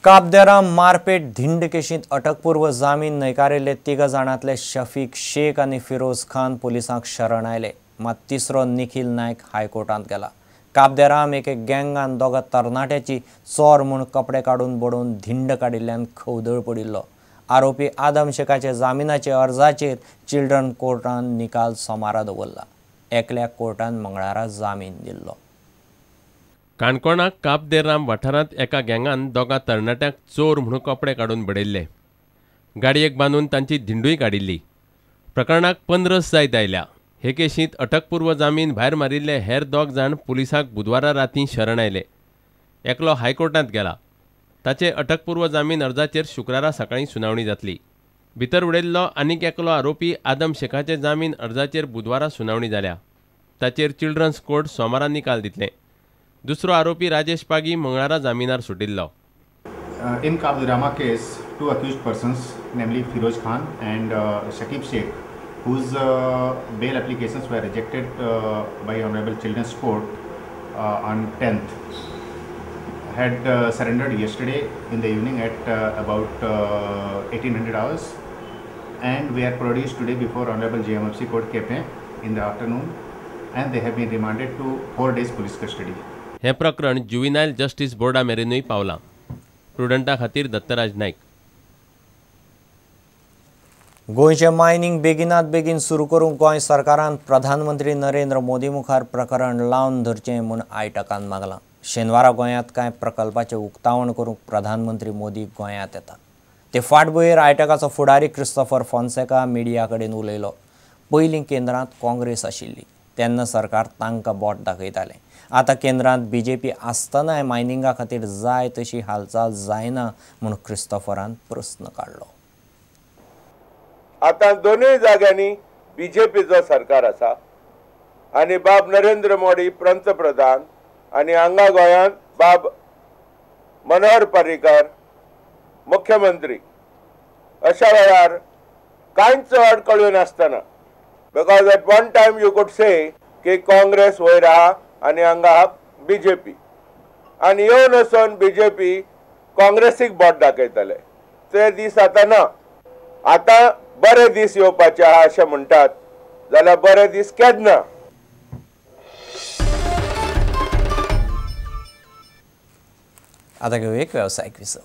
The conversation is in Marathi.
काबदेराम मारपेट धिंड केशींत अटकपूर्व जामीन न्हयकारिल्ले 3 जाणांतले शफीक शेख आनी फिरोज खान पुलिसांक शरण आयले। मात तिसरो निखिल नायक हायकोर्टांत गेला। काबदेराम एके गँगान दोगा तरणाट्याची चोर म्हूण कपडे काडून बडोवन धिंड काडिल्ल्यान खवदळ पडिल्लो। आरोपी आदम शेखाचे जामिनाचे अर्जाचेर चिल्ड्रन कोर्टान निकाल सोमारा दवरला। एकल्याक कोर्टान मंगळारा जामीन दिल्लो। काणकोणाक काबदेराम वाठारांत एका गँगान दोगा तरणाट्यांक चोर म्हणून कपडे काडून बडयल्ले। गाडयेक बांदून तांची धिंडूय काडिल्ली। प्रकरणाक 15 जायत आयल्या। हे केशींत अटकपूर्व जामीन भायर मारिल्ले हेर 2 जाण पुलिसांक बुधवारा रातीं शरण आयले। एकलो हायकोर्टांत गेला। ताचे अटकपूर्व जामीन अर्जाचेर शुक्रारा सकाळीं सुनावणी जातली। भितर उडयल्लो आनीक एकलो आरोपी आदम शेखाचे जामीन अर्जाचेर बुधवारा सुनावणी जाल्या। ताचेर चिल्ड्रन्स कोर्ट सोमारा निकाल दितले। दुसरो आरोपी राजेश पागी मंगळारा जामिनार सुटिल्लो। In Kabderama case, 2 accused persons, namely Firoz Khan and Shakib Sheikh, whose bail applications were rejected by Honorable Children's Court on 10th, had surrendered yesterday in the evening at about 1800 hours, and we are produced today before Honorable JMFC Court Cafe in the afternoon, and they have been remanded to 4 days police custody. हे प्रकरण जुविनायल जस्टिस बोर्डा मेरेनूय पावलां। प्रुडंटा खातीर दत्तराज नायक। गोंयचे मायनिंग बेगिनात बेगीन सुरू करूंक गोंय सरकारान प्रधानमंत्री नरेंद्र मोदी मुखार प्रकरण लावन धरचें म्हूण आयटकान मागलां। शेनवारा गोंयांत कांय प्रकल्पाचें उक्तावण करूंक प्रधानमंत्री मोदी गोंयांत येता। ते फाटभुंयेर आयटकाचो फुडारी क्रिस्टोफर फॉन्सेका मिडिया कडेन उलयलो। पयलीं केंद्रांत काँग्रेस आशिल्ली, तेन्ना सरकार तांकां बोट दाखयतालें। आतां केंद्रांत बीजेपी आसतनाय मायनिंगा खातीर जाय तशी हालचाल जायना म्हूण क्रिस्टोफरान प्रस्न काडलो। आतां दोनूय जाग्यांनी बीजेपीचो सरकार आसा आनी बाब नरेंद्र मोदी पंतप्रधान आनी हांगा गोंयांत बाब मनोहर पर्रीकर मुख्यमंत्री। अशा वेळार कांयच अडकळ्यो नासतना, because at one time you could say की काँग्रेस वयर आहा आनी हांगा बीजेपी, आनी येवन वचून बीजेपी काँग्रेसीक बोट दाखयतले। ते दीस आतां ना। आतां बरे दीस येवपाचे आहा अशें म्हणटात, जाल्यार बरे दीस केन्ना। आतां घेऊ एक वेवसायीक विसव।